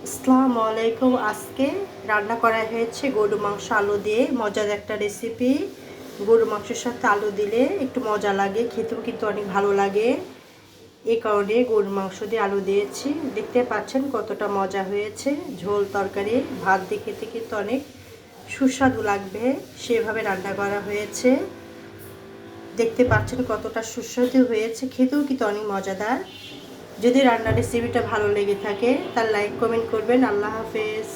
আসসালামু আলাইকুম। আজকে রান্না করা হয়েছে গরু মাংস আলু দিয়ে, মজার একটা রেসিপি। গরু মাংসের সাথে আলু দিলে একটু মজা লাগে, খেতেও কিন্তু অনেক ভালো লাগে। এই কারণে গরু মাংস দিয়ে আলু দিয়েছি। দেখতে পাচ্ছেন কতটা মজা হয়েছে। ঝোল তরকারি ভাত দিয়ে খেতে কিন্তু অনেক সুস্বাদু লাগবে, সেভাবে রান্না করা হয়েছে। দেখতে পাচ্ছেন কতটা সুস্বাদু হয়েছে, খেতেও কিন্তু অনেক মজাদার। যদি রান্নার রেসিপিটা ভালো লেগে থাকে তাহলে লাইক কমেন্ট করবেন। আল্লাহ হাফেজ।